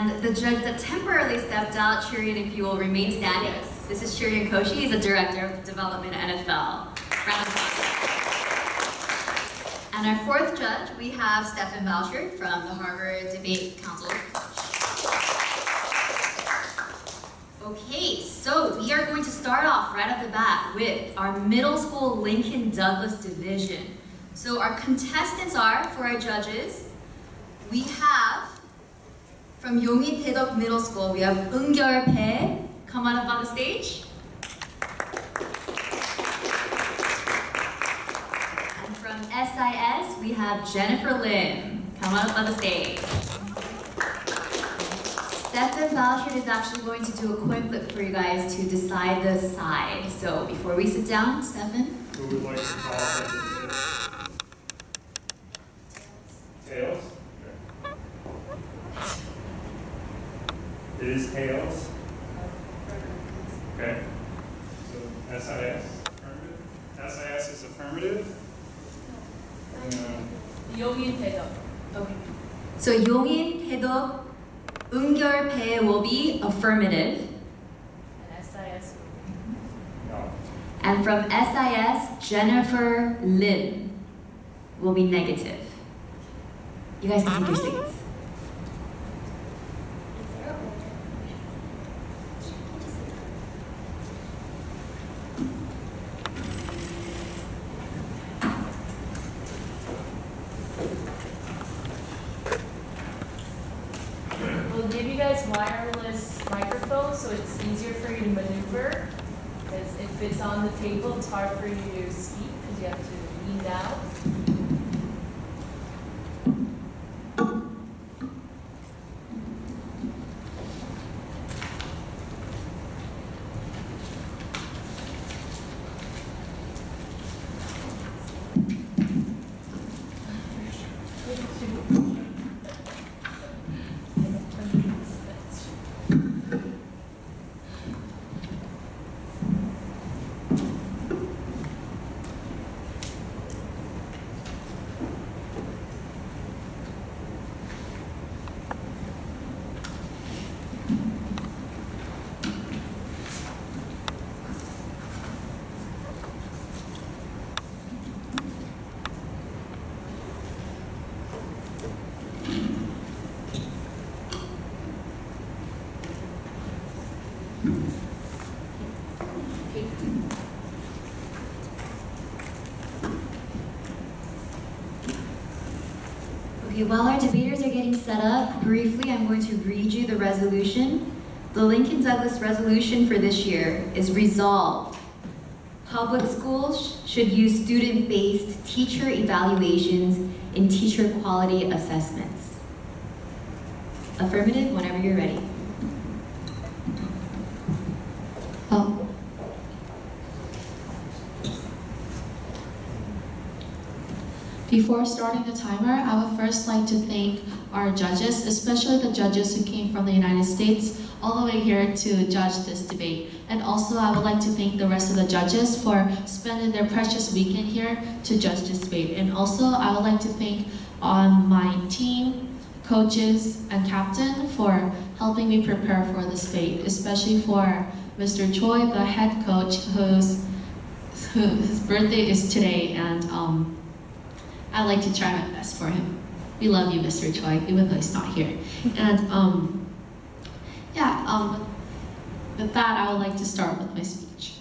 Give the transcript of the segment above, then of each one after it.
And the judge that temporarily stepped out, Chirian, if you will remain standing. Yes. This is Chirian Koshi. He's the director of development at NFL. Round of applause. And our fourth judge, we have Stephen Bouchard from the Harvard Debate Council. Okay, so we are going to start off right off the bat with our middle school Lincoln Douglas division. So our contestants are, for our judges, we have from Yongin Taedok Middle School, we have Eungyul Bae. Come on up on the stage. And from SIS, we have Jennifer Lim. Come on up on the stage. Stephen Bouchard is actually going to do a coin flip for you guys to decide the side. So before we sit down, Stephen. Who would like to call Tails? It is tails. Okay. So SIS, affirmative? SIS is affirmative? Yongin Taedok. Okay. So Yongin Taedok Eungyul Bae will be affirmative. And SIS. No. And from SIS, Jennifer Lim will be negative. You guys can take your seats. We'll give you guys wireless microphones so it's easier for you to maneuver. Because if it's on the table, it's hard for you to speak because you have to lean down. Okay, while our debaters are getting set up, briefly I'm going to read you the resolution. The Lincoln Douglas resolution for this year is resolved. Public schools should use student-based teacher evaluations in teacher quality assessments. Affirmative, whenever you're ready. Before starting the timer, I would first like to thank our judges, especially the judges who came from the United States all the way here to judge this debate. And also I would like to thank the rest of the judges for spending their precious weekend here to judge this debate. And also I would like to thank my team, coaches, and captain for helping me prepare for this debate, especially for Mr. Choi, the head coach, whose birthday is today, and I like to try my best for him. We love you, Mr. Choi, even though he's not here. And with that, I would like to start with my speech.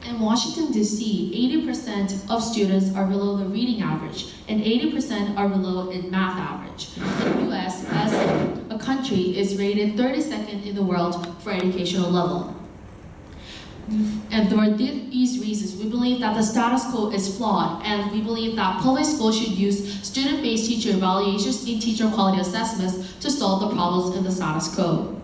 In Washington, D.C., 80% of students are below the reading average, and 80% are below in math average. The U.S., as a country, is rated 32nd in the world for educational level. And for these reasons, we believe that the status quo is flawed, and we believe that public schools should use student-based teacher evaluations in teacher quality assessments to solve the problems in the status quo.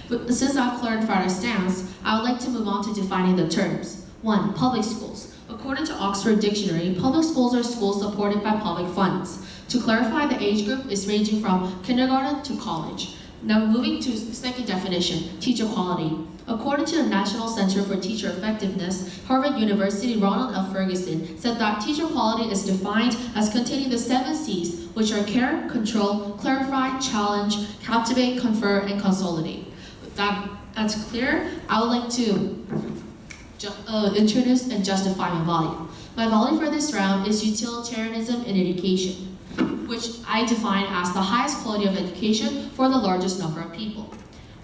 But since I've clarified our stance, I would like to move on to defining the terms. 1. Public schools. According to Oxford Dictionary, public schools are schools supported by public funds. To clarify, the age group is ranging from kindergarten to college. Now moving to the second definition, teacher quality. According to the National Center for Teacher Effectiveness, Harvard University Ronald L. Ferguson said that teacher quality is defined as containing the 7 C's, which are care, control, clarify, challenge, captivate, confer, and consolidate. With that's clear, I would like to introduce and justify my value. My value for this round is utilitarianism in education, which I define as the highest quality of education for the largest number of people.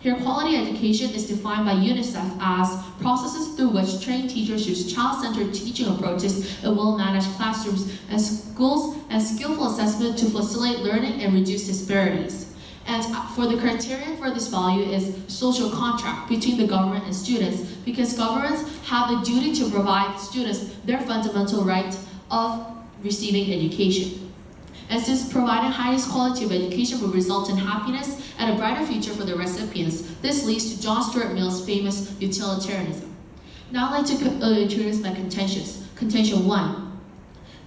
Here, quality education is defined by UNICEF as processes through which trained teachers use child-centered teaching approaches in well-managed classrooms and schools and skillful assessment to facilitate learning and reduce disparities. And for the criterion for this value is social contract between the government and students, because governments have the duty to provide students their fundamental right of receiving education. And since providing highest quality of education will result in happiness and a brighter future for the recipients, this leads to John Stuart Mill's famous utilitarianism. Now I'd like to introduce my contentions. Contention 1,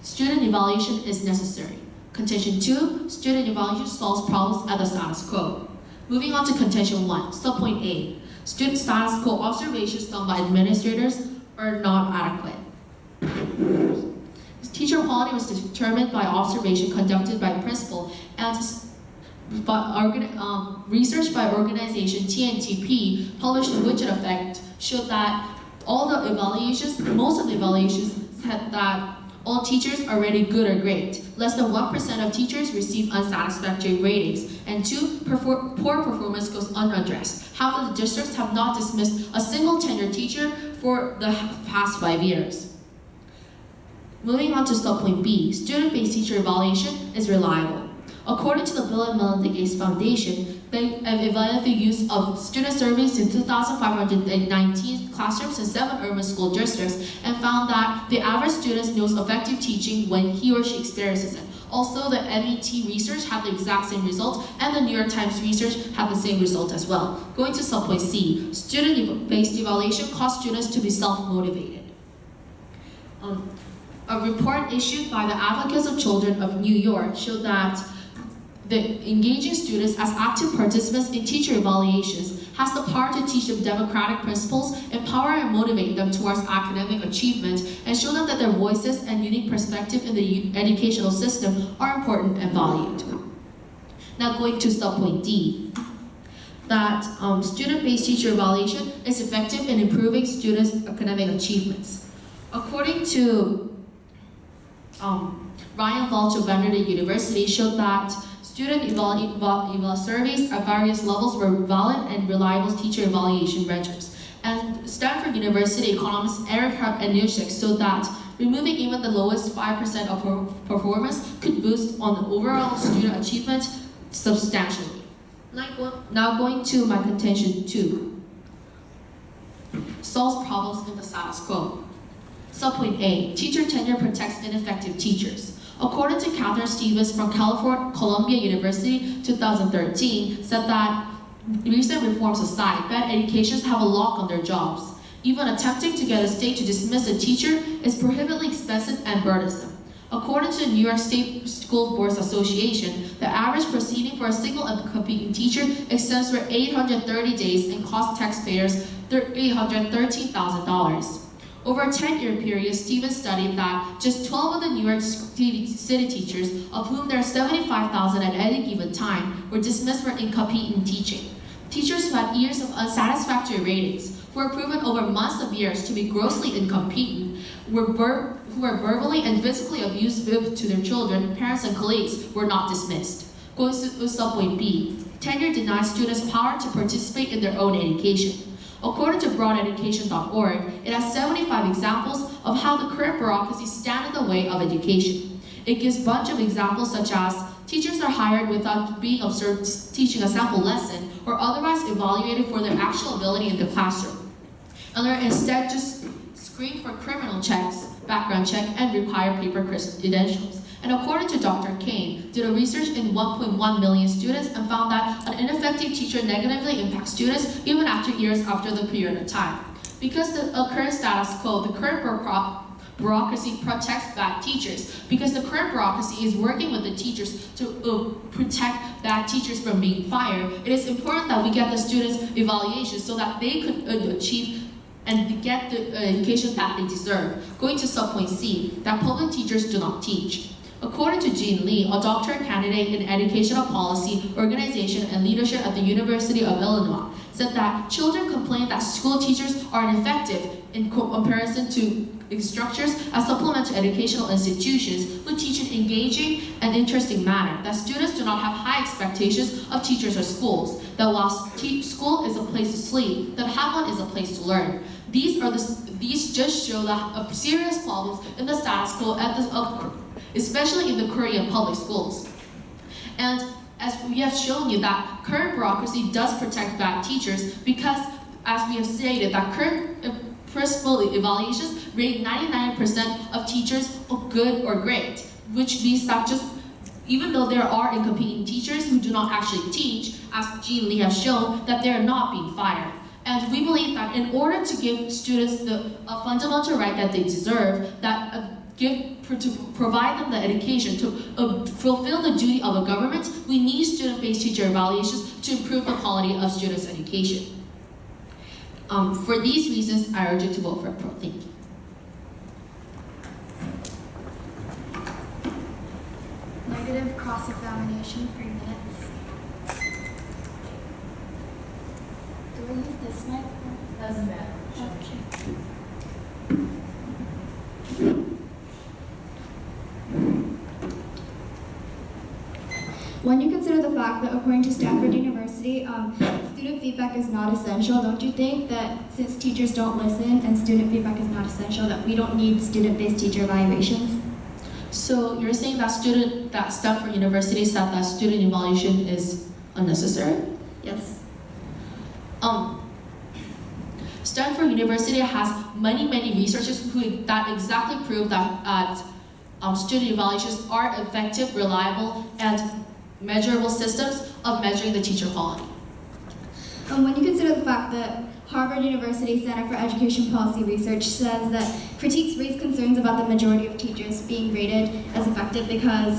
student evaluation is necessary. Contention 2, student evaluation solves problems at the status quo. Moving on to contention 1, subpoint A, student status quo observations done by administrators are not adequate. Teacher quality was determined by observation conducted by principal and research by organization TNTP published in Widget Effect showed that most of the evaluations said that all teachers are rated good or great. Less than 1% of teachers receive unsatisfactory ratings, and 2, poor performance goes unaddressed. Half of the districts have not dismissed a single tenured teacher for the past 5 years. Moving on to subpoint B, student-based teacher evaluation is reliable. According to the Bill and Melinda Gates Foundation, they have evaluated the use of student surveys in 2,519 classrooms in 7 urban school districts and found that the average student knows effective teaching when he or she experiences it. Also, the MET research had the exact same result, and the New York Times research had the same result as well. Going to subpoint C, student-based evaluation causes students to be self-motivated. A report issued by the Advocates of Children of New York showed that engaging students as active participants in teacher evaluations has the power to teach them democratic principles, empower and motivate them towards academic achievement, and show them that their voices and unique perspective in the educational system are important and valued. Now going to subpoint D, that student-based teacher evaluation is effective in improving students' academic achievements. According to Ryan Walsh of Vanderbilt University showed that student surveys at various levels were valid and reliable teacher evaluation measures. And Stanford University economist Eric Anushek showed that removing even the lowest 5% of performance could boost on the overall student achievement substantially. Now going to my contention 2, solves problems in the status quo. Subpoint A, teacher tenure protects ineffective teachers. According to Catherine Stevens from Columbia University 2013, said that recent reforms aside, bad educations have a lock on their jobs. Even attempting to get a state to dismiss a teacher is prohibitively expensive and burdensome. According to the New York State School Boards Association, the average proceeding for a single and competing teacher extends for 830 days and costs taxpayers $813,000. Over a 10-year period, Stevens studied that just 12 of the New York City teachers, of whom there are 75,000 at any given time, were dismissed for incompetent teaching. Teachers who had years of unsatisfactory ratings, who were proven over months of years to be grossly incompetent, who were verbally and physically abusive to their children, parents, and colleagues, were not dismissed. Going to subpoint B, tenure denies students power to participate in their own education. According to broadeducation.org, it has 75 examples of how the current bureaucracy stand in the way of education. It gives a bunch of examples such as teachers are hired without being observed teaching a sample lesson or otherwise evaluated for their actual ability in the classroom, and are instead just screened for criminal checks, background check, and required paper credentials. And according to Dr. Kane, did a research in 1.1 million students and found that an ineffective teacher negatively impacts students even after years after the period of time. Because the current status quo, the current bureaucracy protects bad teachers, because the current bureaucracy is working with the teachers to protect bad teachers from being fired. It is important that we get the students' evaluations so that they could achieve and get the education that they deserve. Going to subpoint C, that public teachers do not teach. According to Jean Lee, a doctorate candidate in educational policy, organization, and leadership at the University of Illinois, said that children complain that school teachers are ineffective in comparison to instructors as supplemental educational institutions who teach in engaging and interesting manner, that students do not have high expectations of teachers or schools, that while school is a place to sleep, that Hagwon is a place to learn. These just show that serious problems in the status quo especially in the Korean public schools. And as we have shown you, that current bureaucracy does protect bad teachers because, as we have stated, that current principal evaluations rate 99% of teachers of good or great, which means that just even though there are incompetent teachers who do not actually teach, as Jean Lee has shown, that they are not being fired. And we believe that in order to give students the fundamental right that they deserve, that to provide them the education, to fulfill the duty of a government, we need student-based teacher evaluations to improve the quality of students' education. For these reasons, I urge you to vote for pro. Thank you. Negative cross-examination, 3 minutes. Do I use this mic? Doesn't matter. Okay. When you consider the fact that according to Stanford University, student feedback is not essential, don't you think that since teachers don't listen and student feedback is not essential, that we don't need student-based teacher evaluations? So you're saying that Stanford University said that student evaluation is unnecessary? Yes. Stanford University has many researchers that exactly prove that student evaluations are effective, reliable, and measurable systems of measuring the teacher quality. When you consider the fact that Harvard University Center for Education Policy Research says that critiques raise concerns about the majority of teachers being rated as effective because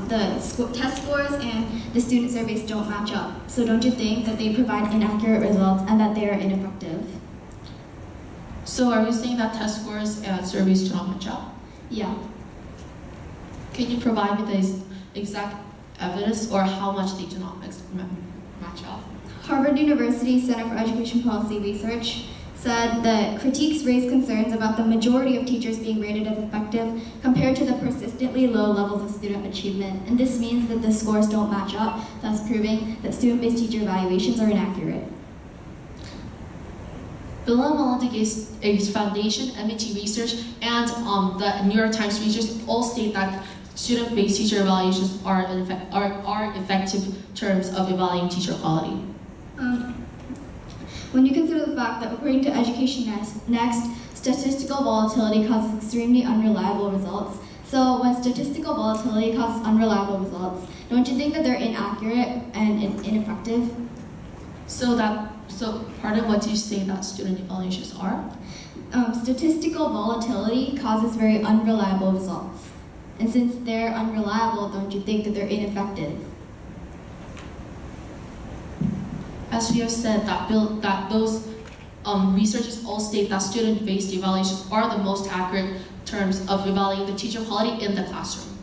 the test scores and the student surveys don't match up. So don't you think that they provide inaccurate results and that they are ineffective? So are you saying that test scores and surveys do not match up? Yeah. Can you provide me the exact evidence or how much they do not match up? Harvard University Center for Education Policy Research said that critiques raise concerns about the majority of teachers being rated as effective compared to the persistently low levels of student achievement. And this means that the scores don't match up, thus proving that student-based teacher evaluations are inaccurate. Bill and Melinda Gates Foundation, MIT Research, and the New York Times research all state that student-based teacher evaluations are effective terms of evaluating teacher quality. When you consider the fact that according to Education Next, statistical volatility causes extremely unreliable results. So when statistical volatility causes unreliable results, don't you think that they're inaccurate and ineffective? So pardon, what do you say that student evaluations are? Statistical volatility causes very unreliable results. And since they're unreliable, don't you think that they're ineffective? As we have said, that those researchers all state that student-based evaluations are the most accurate terms of evaluating the teacher quality in the classroom.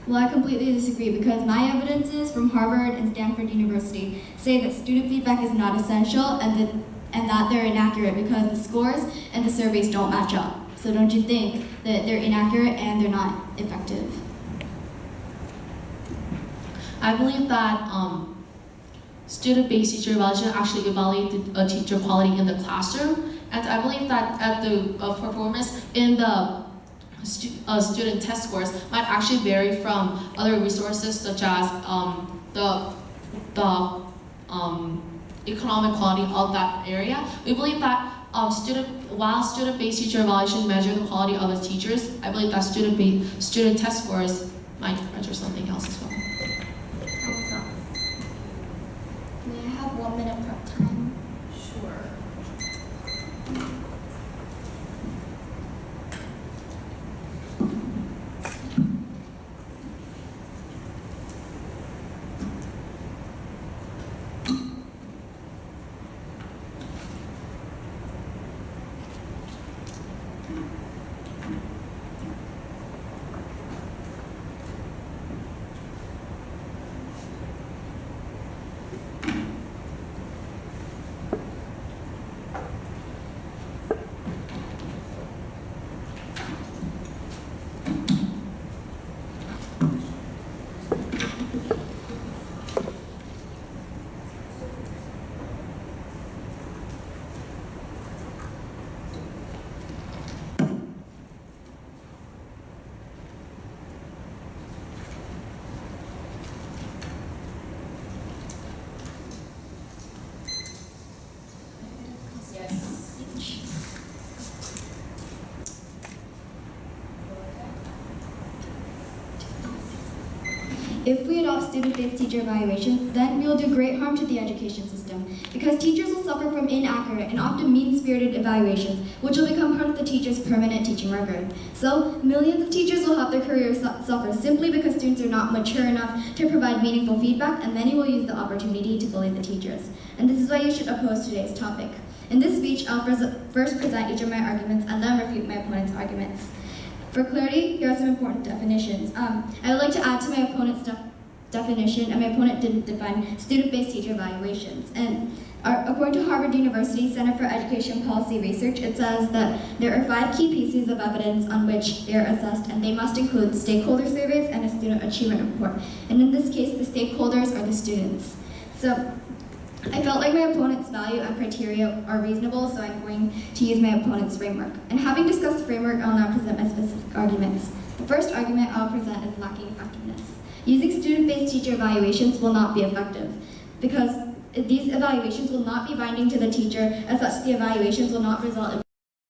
Well, I completely disagree because my evidences from Harvard and Stanford University say that student feedback is not essential and that they're inaccurate because the scores and the surveys don't match up. So don't you think that they're inaccurate and they're not effective? I believe that student-based teacher evaluation actually evaluate the teacher quality in the classroom, and I believe that at the performance in the student test scores might actually vary from other resources such as the economic quality of that area. We believe that while student-based teacher evaluation measure the quality of the teachers, I believe that student test scores might measure something else as well. May I have 1 minute prep time? Sure. Yes. If we adopt student-based teacher evaluations, then we will do great harm to the education system because teachers will suffer from inaccurate and often mean-spirited evaluations, which will become part of the teacher's permanent teaching record. So, millions of teachers will have their careers suffer simply because students are not mature enough to provide meaningful feedback, and many will use the opportunity to bully the teachers. And this is why you should oppose today's topic. In this speech, I'll first present each of my arguments and then refute my opponent's arguments. For clarity, here are some important definitions. I would like to add to my opponent's definition, and my opponent didn't define student-based teacher evaluations. And according to Harvard University Center for Education Policy Research, it says that there are 5 key pieces of evidence on which they are assessed, and they must include stakeholder surveys and a student achievement report. And in this case, the stakeholders are the students. So, I felt like my opponent's value and criteria are reasonable, so I'm going to use my opponent's framework. And having discussed the framework, I'll now present my specific arguments. The first argument I'll present is lacking effectiveness. Using student-based teacher evaluations will not be effective because these evaluations will not be binding to the teacher. As such, the evaluations will not result in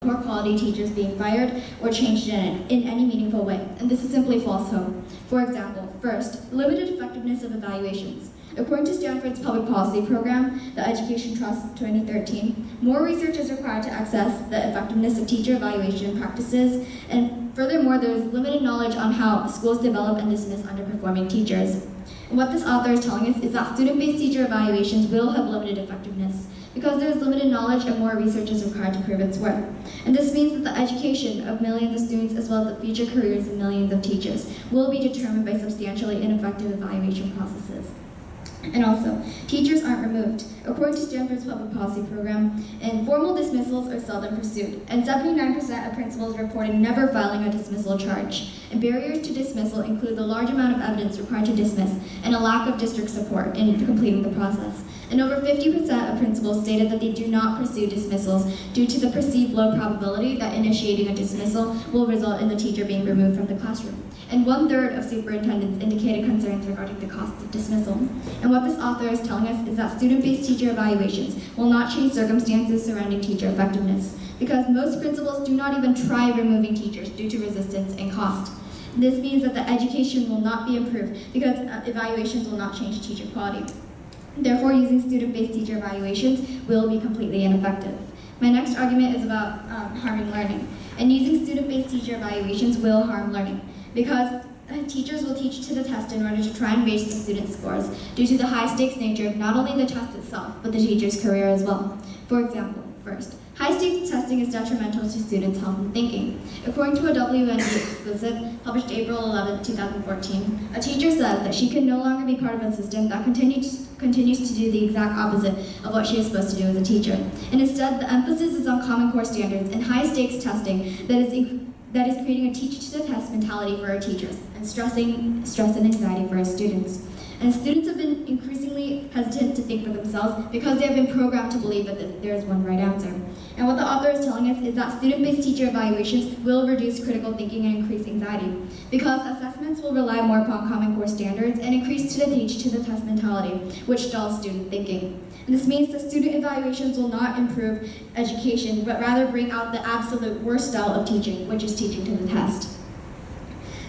poor quality teachers being fired or changed in any meaningful way. And this is simply false hope. For example, first, limited effectiveness of evaluations. According to Stanford's public policy program, the Education Trust 2013, more research is required to assess the effectiveness of teacher evaluation practices, and furthermore, there is limited knowledge on how schools develop and dismiss underperforming teachers. And what this author is telling us is that student-based teacher evaluations will have limited effectiveness because there is limited knowledge and more research is required to prove its worth. And this means that the education of millions of students as well as the future careers of millions of teachers will be determined by substantially ineffective evaluation processes. And also, teachers aren't removed. According to Stanford's public policy program, informal dismissals are seldom pursued, and 79% of principals reported never filing a dismissal charge. And barriers to dismissal include the large amount of evidence required to dismiss and a lack of district support in completing the process. And over 50% of principals stated that they do not pursue dismissals due to the perceived low probability that initiating a dismissal will result in the teacher being removed from the classroom. And 1/3 of superintendents indicated concerns regarding the cost of dismissal. And what this author is telling us is that student-based teacher evaluations will not change circumstances surrounding teacher effectiveness, because most principals do not even try removing teachers due to resistance and cost. This means that the education will not be improved because evaluations will not change teacher quality. Therefore, using student-based teacher evaluations will be completely ineffective. My next argument is about harming learning. And using student-based teacher evaluations will harm learning because teachers will teach to the test in order to try and raise the students' scores due to the high-stakes nature of not only the test itself, but the teacher's career as well. For example, first, high-stakes testing is detrimental to students' health and thinking. According to a WND exclusive published April 11, 2014, a teacher says that she can no longer be part of a system that continues to do the exact opposite of what she is supposed to do as a teacher. And instead, the emphasis is on Common Core standards and high-stakes testing that is creating a teach-to-the-test mentality for our teachers and stress and anxiety for our students. And students have been increasingly hesitant to think for themselves because they have been programmed to believe that there is one right answer. And what the author is telling us is that student-based teacher evaluations will reduce critical thinking and increase anxiety because assessments will rely more upon Common Core standards and increase to the teach-to-the-test mentality, which stalls student thinking. And this means that student evaluations will not improve education, but rather bring out the absolute worst style of teaching, which is teaching to the test.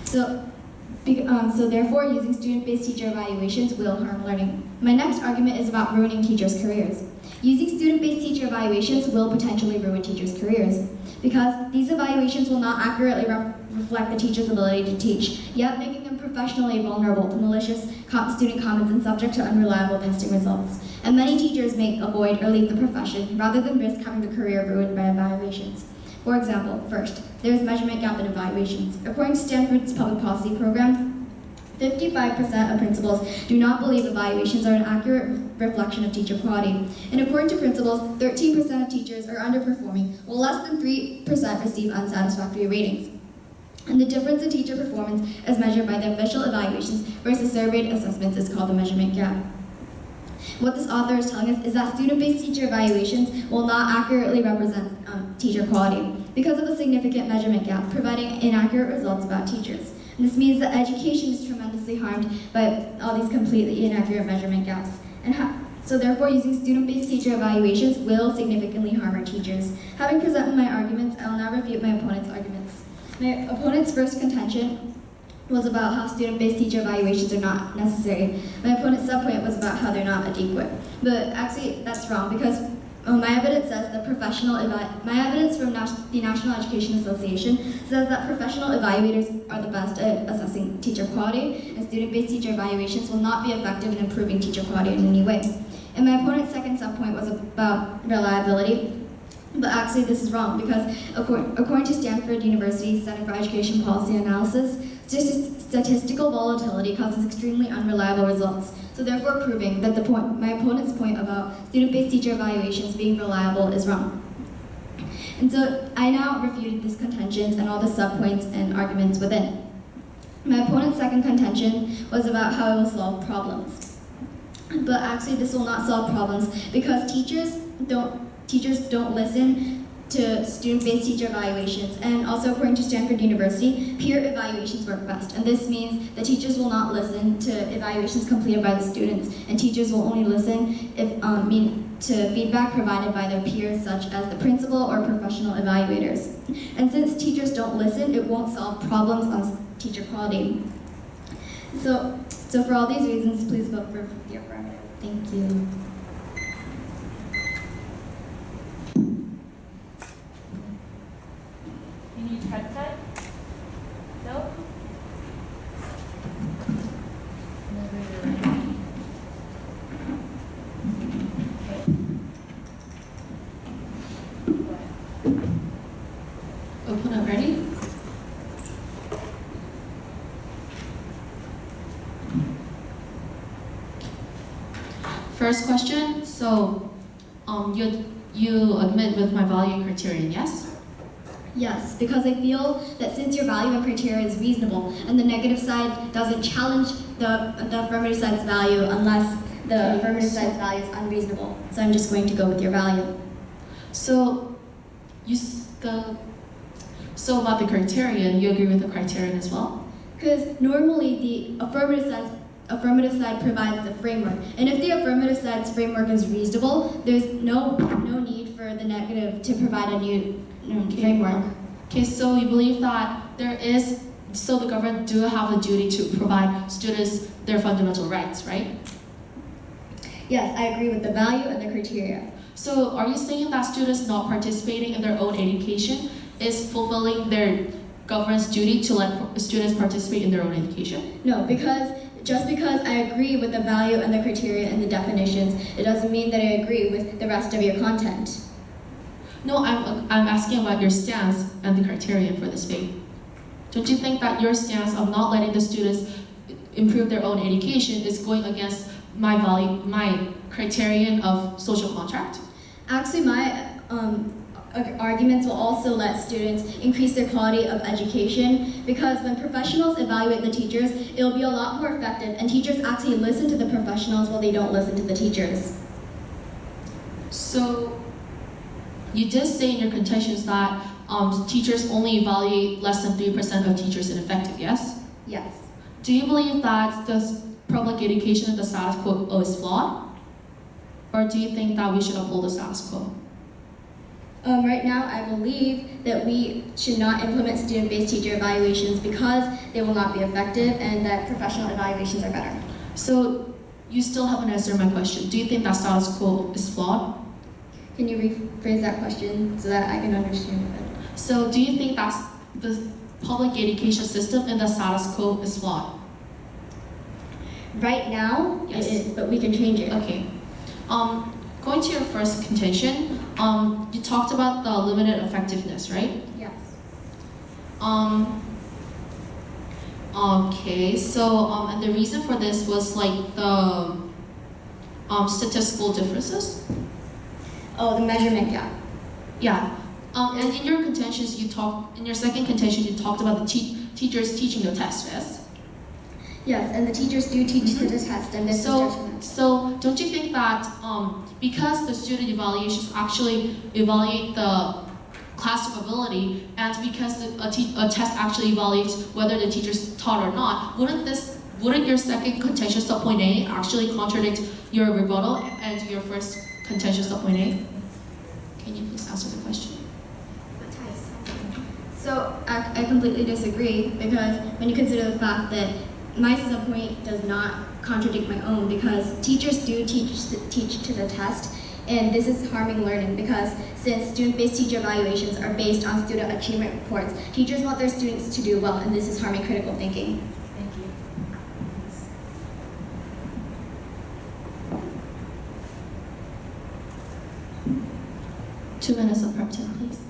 So therefore, using student-based teacher evaluations will harm learning. My next argument is about ruining teachers' careers. Using student-based teacher evaluations will potentially ruin teachers' careers because these evaluations will not accurately reflect the teacher's ability to teach, yet making them professionally vulnerable to malicious student comments and subject to unreliable testing results. And many teachers may avoid or leave the profession rather than risk having their career ruined by evaluations. For example, first, there is measurement gap in evaluations. According to Stanford's public policy program, 55% of principals do not believe evaluations are an accurate reflection of teacher quality. And according to principals, 13% of teachers are underperforming, while less than 3% receive unsatisfactory ratings. And the difference in teacher performance as measured by the official evaluations versus surveyed assessments is called the measurement gap. What this author is telling us is that student-based teacher evaluations will not accurately represent teacher quality because of a significant measurement gap, providing inaccurate results about teachers. And this means that education is tremendously harmed by all these completely inaccurate measurement gaps. And So therefore, using student-based teacher evaluations will significantly harm our teachers. Having presented my arguments, I will now refute my opponent's arguments. My opponent's first contention was about how student-based teacher evaluations are not necessary. My opponent's subpoint was about how they're not adequate. But actually, that's wrong because my evidence says that my evidence from the National Education Association says that professional evaluators are the best at assessing teacher quality, and student-based teacher evaluations will not be effective in improving teacher quality in any way. And my opponent's second subpoint was about reliability. But actually, this is wrong because according to Stanford University's Center for Education Policy Analysis, statistical volatility causes extremely unreliable results. So therefore proving that my opponent's point about student-based teacher evaluations being reliable is wrong. And so I now refuted these contentions and all the subpoints and arguments within. My opponent's second contention was about how it will solve problems. But actually this will not solve problems because teachers don't listen to student-based teacher evaluations, and also according to Stanford University, peer evaluations work best. And this means that teachers will not listen to evaluations completed by the students, and teachers will only listen to feedback provided by their peers, such as the principal or professional evaluators. And since teachers don't listen, it won't solve problems on teacher quality. So for all these reasons, please vote for the affirmative. Thank you. You need head cut? No? Whenever you're ready. Okay. Go ahead. Opponent ready? First question, so you admit with my value criterion, yes? Yes, because I feel that since your value and criteria is reasonable and the negative side doesn't challenge the affirmative side's value unless the affirmative side's value is unreasonable. So I'm just going to go with your value. So so about the criterion, you agree with the criterion as well? Because normally the affirmative side provides the framework. And if the affirmative side's framework is reasonable, there's no need for the negative to provide a new framework. Okay, so you believe that the government do have the duty to provide students their fundamental rights, right? Yes, I agree with the value and the criteria. So are you saying that students not participating in their own education is fulfilling their government's duty to let students participate in their own education? No, just because I agree with the value and the criteria and the definitions, it doesn't mean that I agree with the rest of your content. No, I'm asking about your stance and the criterion for this debate. Don't you think that your stance of not letting the students improve their own education is going against my criterion of social contract? Actually, my arguments will also let students increase their quality of education because when professionals evaluate the teachers, it will be a lot more effective, and teachers actually listen to the professionals while they don't listen to the teachers. So you did say in your contentions that teachers only evaluate less than 3% of teachers ineffective, yes? Yes. Do you believe that the public education of the status quo is flawed? Or do you think that we should uphold the status quo? Right now, I believe that we should not implement student-based teacher evaluations because they will not be effective and that professional evaluations are better. So you still haven't answered my question. Do you think that status quo is flawed? Can you rephrase that question so that I can understand it? So do you think that the public education system in the status quo is flawed? Right now, Yes. it is, but we can change it. Okay. Going to your first contention, you talked about the limited effectiveness, right? Yes. Okay, so and the reason for this was like the statistical differences. Oh, the measurement gap. Yeah. And in your contentions, in your second contention, you talked about the teachers teaching the test, yes? Yes, and the teachers do teach the test and this is judgment. So don't you think that because the student evaluations actually evaluate the class of ability, and because a test actually evaluates whether the teachers taught or not, wouldn't this wouldn't your second contention subpoint A actually contradict your rebuttal and your first contention subpoint A? Can you please answer the question? So I completely disagree, because when you consider the fact that my subpoint does not contradict my own, because teachers do teach to the test, and this is harming learning, because since student-based teacher evaluations are based on student achievement reports, teachers want their students to do well, and this is harming critical thinking. Thank you. 2 minutes of prep time, please.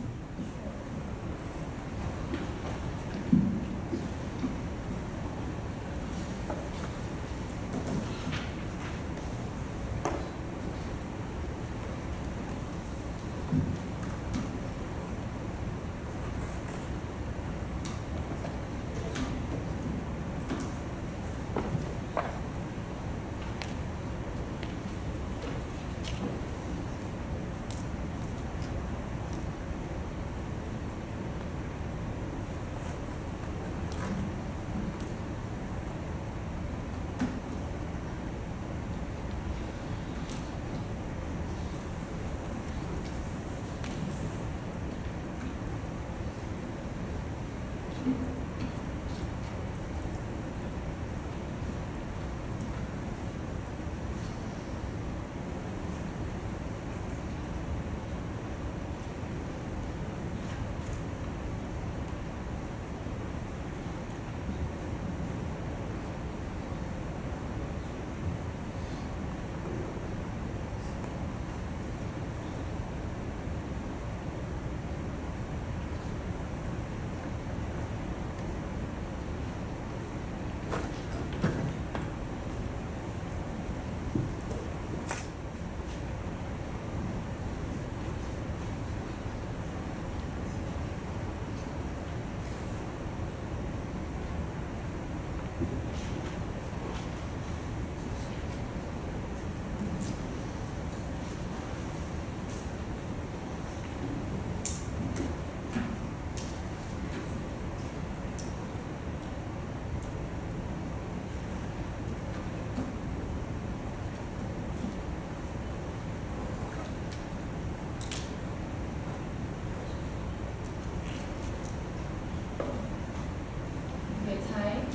Okay, time.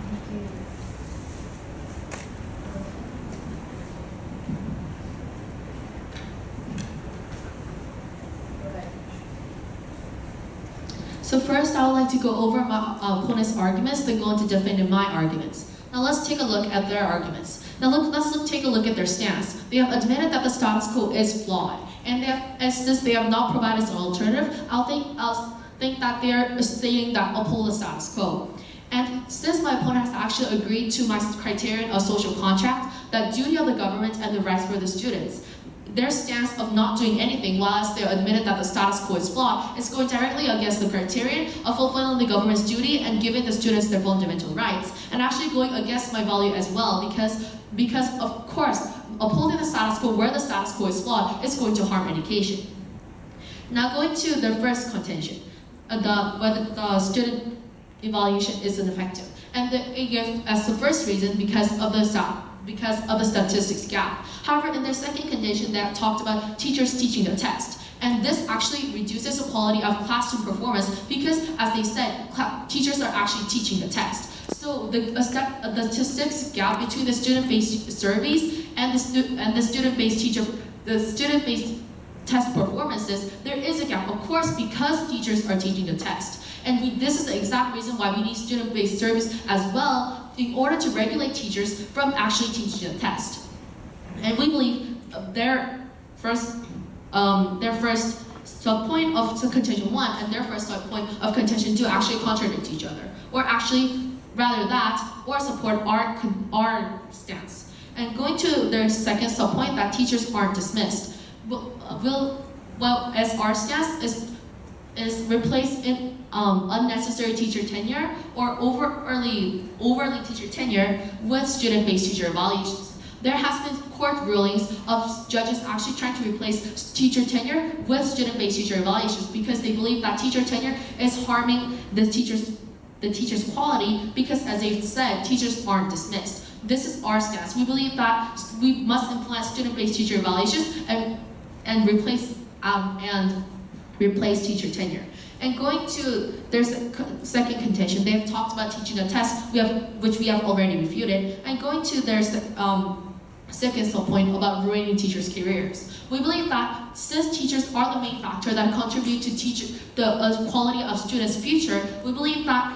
Thank you. Okay. So first, I would like to go over my opponent's arguments, then go into defending my arguments. Now let's take a look at their arguments. Now take a look at their stance. They have admitted that the status quo is flawed, and since they have not provided an alternative, I'll think that they're saying that uphold the status quo. And since my opponent has actually agreed to my criterion of social contract, that duty of the government and the rights for the students, their stance of not doing anything whilst they admitted that the status quo is flawed is going directly against the criterion of fulfilling the government's duty and giving the students their fundamental rights, and actually going against my value as well, because of course, upholding the status quo where the status quo is flawed is going to harm education. Now going to their first contention, whether the student evaluation is ineffective. And as the first reason, because of the statistics gap. However, in their second condition, they talked about teachers teaching the test. And this actually reduces the quality of classroom performance because, as they said, teachers are actually teaching the test. So the statistics gap between the student-based surveys and the student-based test performances, there is a gap, of course, because teachers are teaching the test. And this is the exact reason why we need student-based surveys as well in order to regulate teachers from actually teaching the test. And we believe their first subpoint of contention 1 and their first subpoint of contention 2 actually contradict each other, or actually rather that, or support our stance. And going to their second subpoint that teachers aren't dismissed, as our stance is replaced in unnecessary teacher tenure or overly teacher tenure with student-based teacher evaluations. There has been court rulings of judges actually trying to replace teacher tenure with student-based teacher evaluations because they believe that teacher tenure is harming the teachers the teachers' quality because, as they said, teachers aren't dismissed. This is our stance. We believe that we must implement student-based teacher evaluations and replace teacher tenure. And going to, there's a second contention. They have talked about teaching a test, which we have already refuted. And going to their second sub-point about ruining teachers' careers. We believe that since teachers are the main factor that contribute to the quality of students' future, we believe that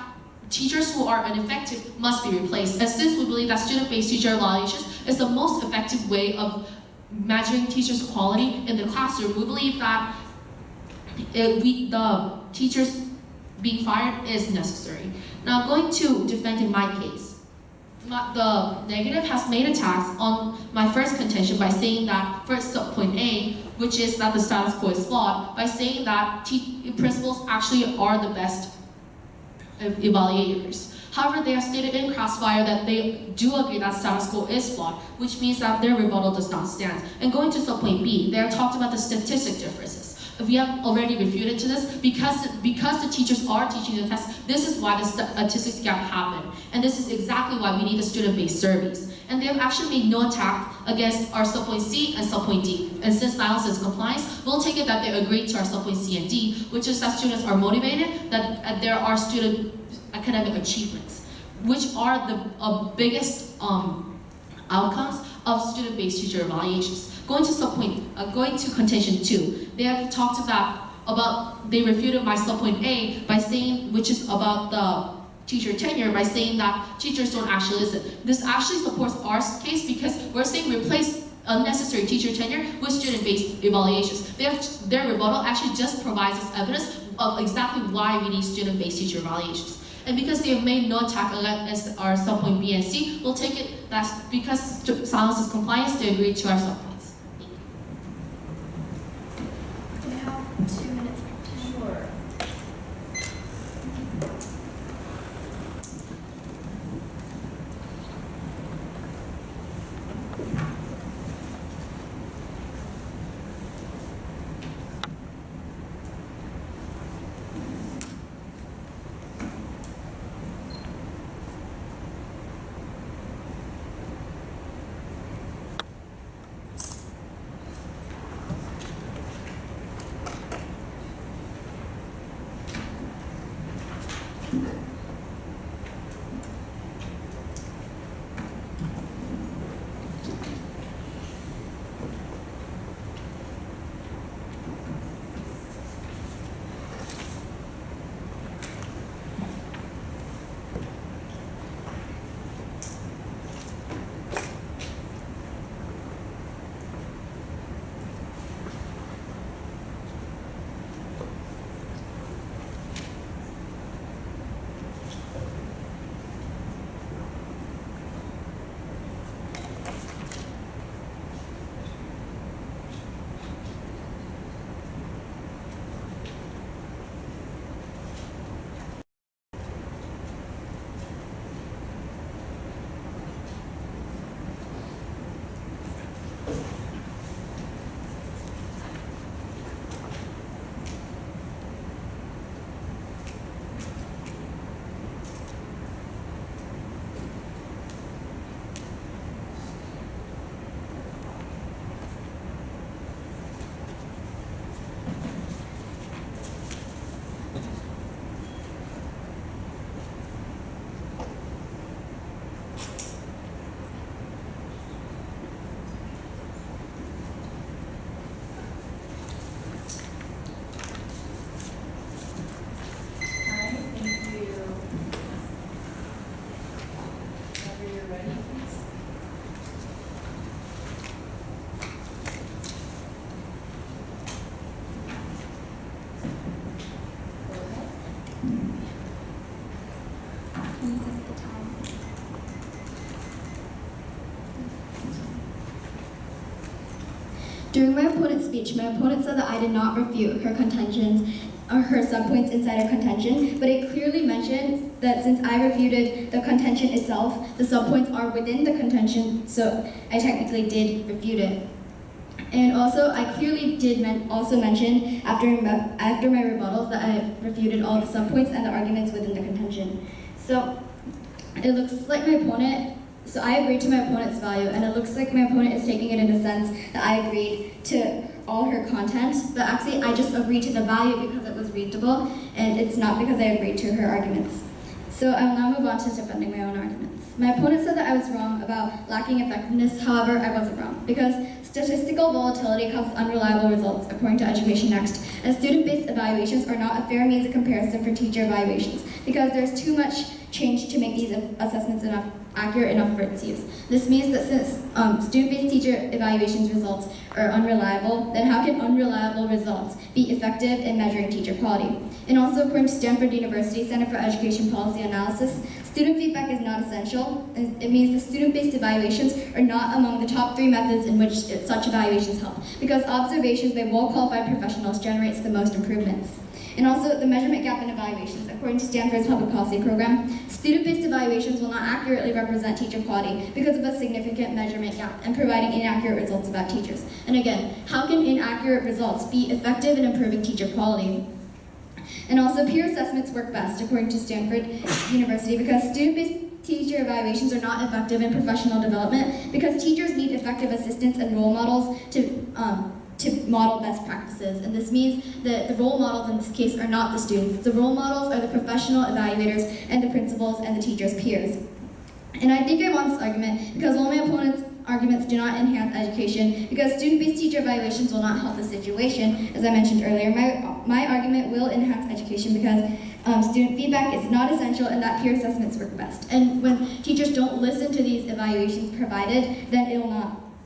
teachers who are ineffective must be replaced. And since we believe that student-based teacher evaluations is the most effective way of measuring teachers' quality in the classroom, we believe that the teachers being fired is necessary. Now, going to defending my case. The negative has made attacks on my first contention by saying that, first subpoint A, which is that the status quo is flawed, by saying that principals actually are the best evaluators. However, they have stated in Crossfire that they do agree that status quo is flawed, which means that their rebuttal does not stand. And going to subpoint B, they have talked about the statistic differences. We have already refuted to this because the teachers are teaching the test. This is why the statistics gap happened, and this is exactly why we need the student-based surveys. And they have actually made no attack against our subpoint C and subpoint D. And since silence is compliance, we'll take it that they agreed to our subpoint C and D, which is that students are motivated, that there are student academic achievements, which are the biggest outcomes of student-based teacher evaluations. Going to contention 2, they have talked about they refuted my subpoint A by saying, which is about the teacher tenure, by saying that teachers don't actually listen. This actually supports our case because we're saying replace unnecessary teacher tenure with student-based evaluations. Their rebuttal actually just provides us evidence of exactly why we need student-based teacher evaluations. And because they have made no attack against our subpoint B and C, we'll take it that because silence is compliance, they agreed to our subpoints. We have 2 minutes. Sure. During my opponent's speech, my opponent said that I did not refute her contentions or her subpoints inside her contention, but it clearly mentioned that since I refuted the contention itself, the subpoints are within the contention, so I technically did refute it. And also, I clearly did also mention after my rebuttals that I refuted all the subpoints and the arguments within the contention. So it looks like my opponent, so I agreed to my opponent's value, and it looks like my opponent is taking it in the sense that I agreed to all her content, but actually I just agreed to the value because it was readable, and it's not because I agreed to her arguments. So I will now move on to defending my own arguments. My opponent said that I was wrong about lacking effectiveness. However, I wasn't wrong, because statistical volatility causes unreliable results, according to Education Next, and student-based evaluations are not a fair means of comparison for teacher evaluations, because there's too much change to make these assessments accurate enough for its use. This means that since student-based teacher evaluations results are unreliable, then how can unreliable results be effective in measuring teacher quality? And also, according to Stanford University Center for Education Policy Analysis, student feedback is not essential. It means the student-based evaluations are not among the top 3 methods in which such evaluations help, because observations by well-qualified professionals generates the most improvements. And also, the measurement gap in evaluations. According to Stanford's public policy program, student-based evaluations will not accurately represent teacher quality because of a significant measurement gap and providing inaccurate results about teachers. And again, how can inaccurate results be effective in improving teacher quality? And also, peer assessments work best, according to Stanford University, because student-based teacher evaluations are not effective in professional development because teachers need effective assistants and role models to model best practices. And this means that the role models in this case are not the students. The role models are the professional evaluators and the principals and the teachers' peers. And I think I won this argument because while my opponent's arguments do not enhance education, because student-based teacher evaluations will not help the situation, as I mentioned earlier, my argument will enhance education because student feedback is not essential and that peer assessments work best. And when teachers don't listen to these evaluations provided, then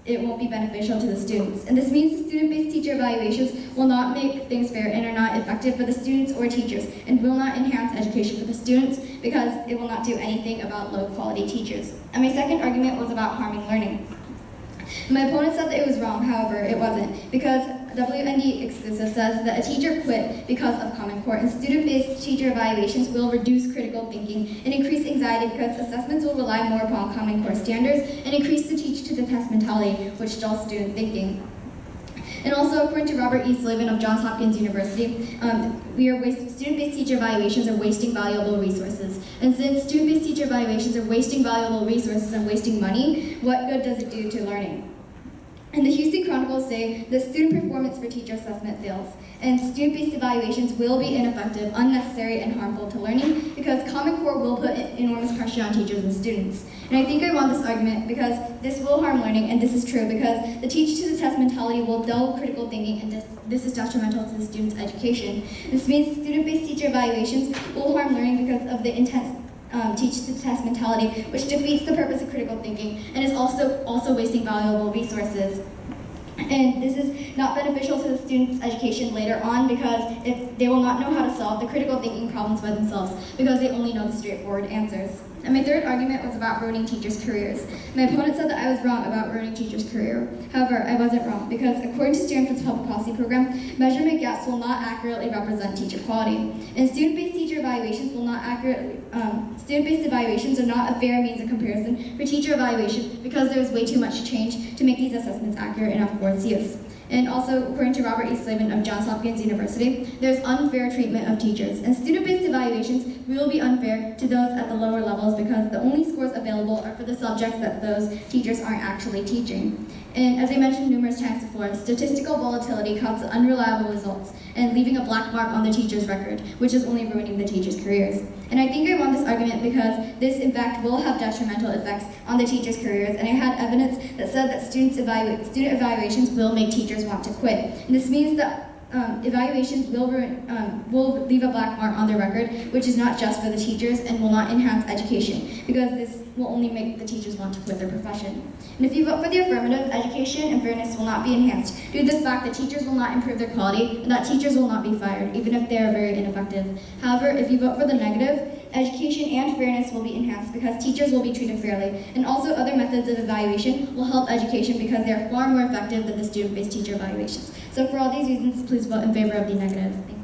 it won't be beneficial to the students. And this means the student-based teacher evaluations will not make things fair and are not effective for the students or teachers and will not enhance education for the students because it will not do anything about low-quality teachers. And my second argument was about harming learning. My opponent said that it was wrong, however, it wasn't, because WND exclusive says that a teacher quit because of Common Core, and student-based teacher evaluations will reduce critical thinking and increase anxiety because assessments will rely more upon Common Core standards and increase the teach-to-the-test mentality, which dulls student thinking. And also, according to Robert E. Slavin of Johns Hopkins University, student-based teacher evaluations are wasting valuable resources. And since student-based teacher evaluations are wasting valuable resources and wasting money, what good does it do to learning? And the Houston Chronicles say that student performance for teacher assessment fails, and student-based evaluations will be ineffective, unnecessary, and harmful to learning because Common Core will put enormous pressure on teachers and students. And I think I won this argument because this will harm learning, and this is true because the teach-to-the-test mentality will dull critical thinking, and this is detrimental to the student's education. This means student-based teacher evaluations will harm learning because of the intense teach-to-the-test mentality, which defeats the purpose of critical thinking and is also wasting valuable resources. And this is not beneficial to the student's education later on because they will not know how to solve the critical thinking problems by themselves because they only know the straightforward answers. And my third argument was about ruining teachers' careers. My opponent said that I was wrong about ruining teachers' career. However, I wasn't wrong because according to Stanford's public policy program, measurement gaps will not accurately represent teacher quality. And student-based teacher evaluations will not accurately, student-based evaluations are not a fair means of comparison for teacher evaluation because there is way too much change to make these assessments accurate enough for its use. And also, according to Robert E. Slavin of Johns Hopkins University, there's unfair treatment of teachers. And student-based evaluations will be unfair to those at the lower levels because the only scores available are for the subjects that those teachers aren't actually teaching. And as I mentioned numerous times before, statistical volatility causes unreliable results and leaving a black mark on the teacher's record, which is only ruining the teacher's careers. And I think I won this argument because this, in fact, will have detrimental effects on the teachers' careers, and I had evidence that said that student evaluations will make teachers want to quit. And this means that evaluations will leave a black mark on their record, which is not just for the teachers and will not enhance education, because this will only make the teachers want to quit their profession. And if you vote for the affirmative, education and fairness will not be enhanced due to the fact that teachers will not improve their quality and that teachers will not be fired, even if they are very ineffective. However, if you vote for the negative, education and fairness will be enhanced because teachers will be treated fairly, and also other methods of evaluation will help education because they are far more effective than the student-based teacher evaluations. So for all these reasons, please vote in favor of the negative. Thank you.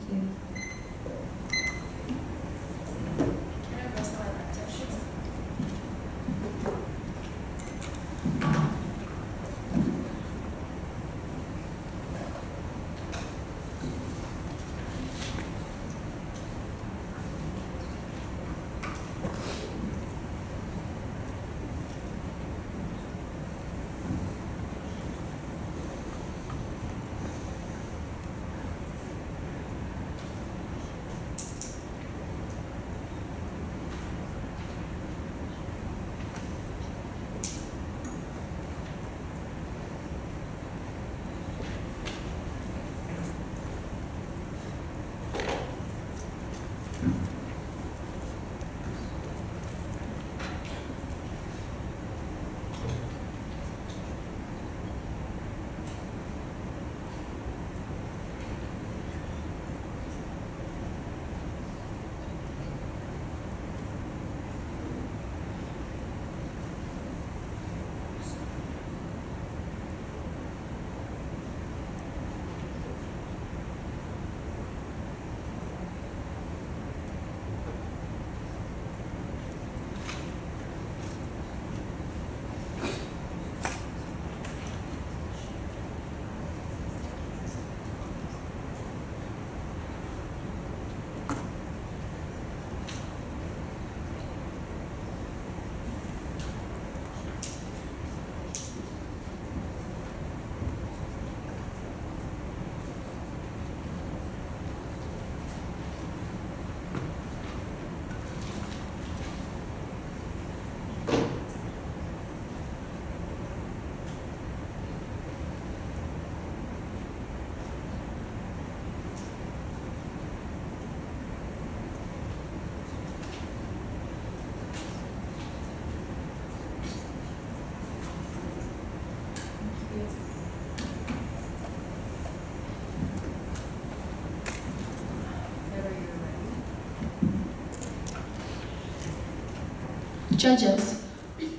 Judges,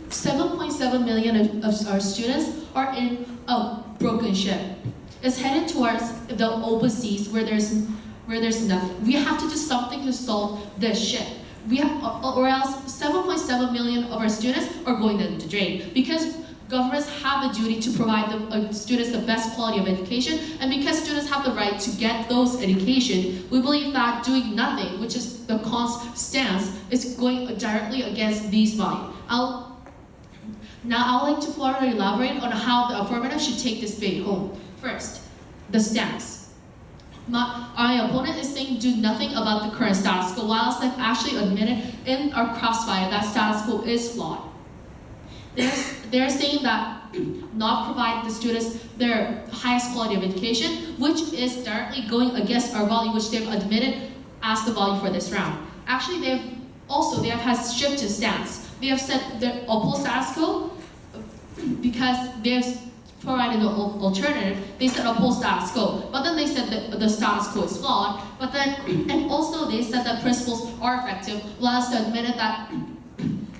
7.7 million of our students are in a broken ship. It's headed towards the open seas where there's nothing. We have to do something to solve this ship. Or else 7.7 million of our students are going down the drain, because governments have a duty to provide the students the best quality of education, and because students have the right to get those education, we believe that doing nothing, which is the Con's stance, is going directly against these values. Now I would like to further elaborate on how the affirmative should take this debate home. First, the stance. My opponent is saying do nothing about the current status quo, whilst they've actually admitted in our crossfire that status quo is flawed. They're saying that not provide the students their highest quality of education, which is directly going against our value, which they've admitted as the value for this round. Actually, they have had shifted stance. They have said they oppose status quo because they've provided an alternative. They said oppose status quo, but then they said that the status quo is flawed. But then, and also they said that principles are effective, whilst they admitted that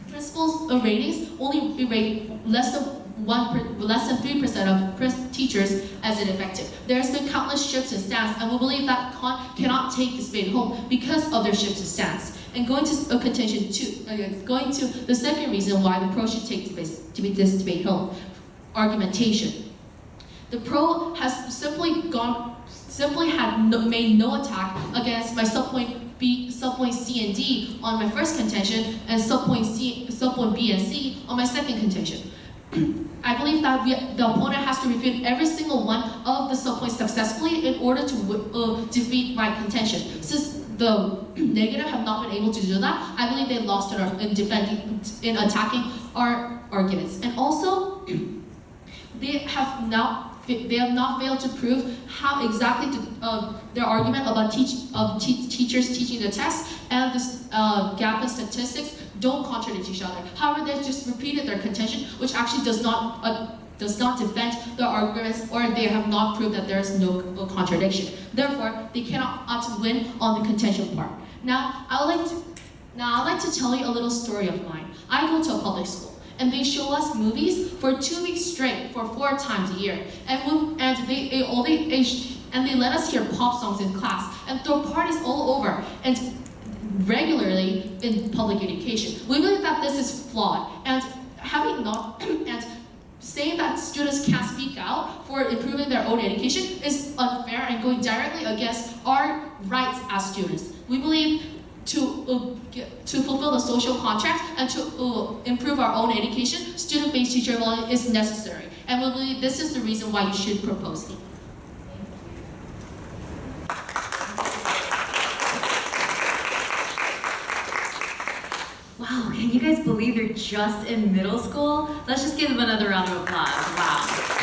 principals ratings only rate less than 3% of teachers as ineffective. There's been countless shifts in stance, and we believe that cannot take this debate home because of their shifts in stance. And going to a contention going to the second reason why the pro should take this debate home, argumentation. The pro has made no attack against my subpoint B, subpoint C and D on my first contention, and subpoint B and C on my second contention. I believe that the opponent has to refute every single one of the subpoints successfully in order to defeat my contention. Since the negative have not been able to do that, I believe they lost in attacking our arguments. And also, they have not failed to prove how exactly their argument about teachers teaching the test and this gap in statistics don't contradict each other. However, they've just repeated their contention, which actually does not defend their arguments, or they have not proved that there is no contradiction. Therefore, they cannot win on the contention part. Now, I'd like to tell you a little story of mine. I go to a public school, and they show us movies for 2 weeks straight for 4 times a year, and they let us hear pop songs in class and throw parties all over and regularly in public education. We believe that this is flawed, and saying that students can't speak out for improving their own education is unfair and going directly against our rights as students. We believe to fulfill the social contract and to improve our own education, student-based teacher evaluation is necessary. And we believe this is the reason why you should propose it. Wow, can you guys believe they're just in middle school? Let's just give them another round of applause. Wow.